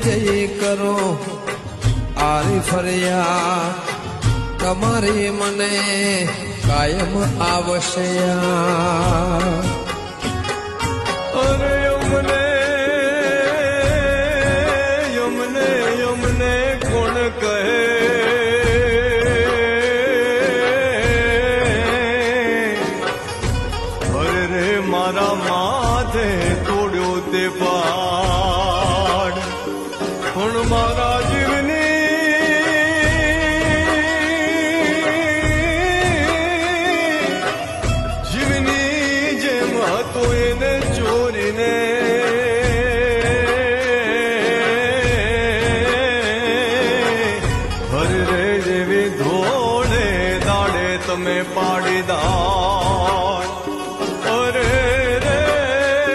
જય કરો આરી ફર્યા તમારી મને કાયમ આવશે અરે યમને યમને યમને કોણ કહે અરે રે મારા માથે તોડ્યો તે પહાડ પણ મારા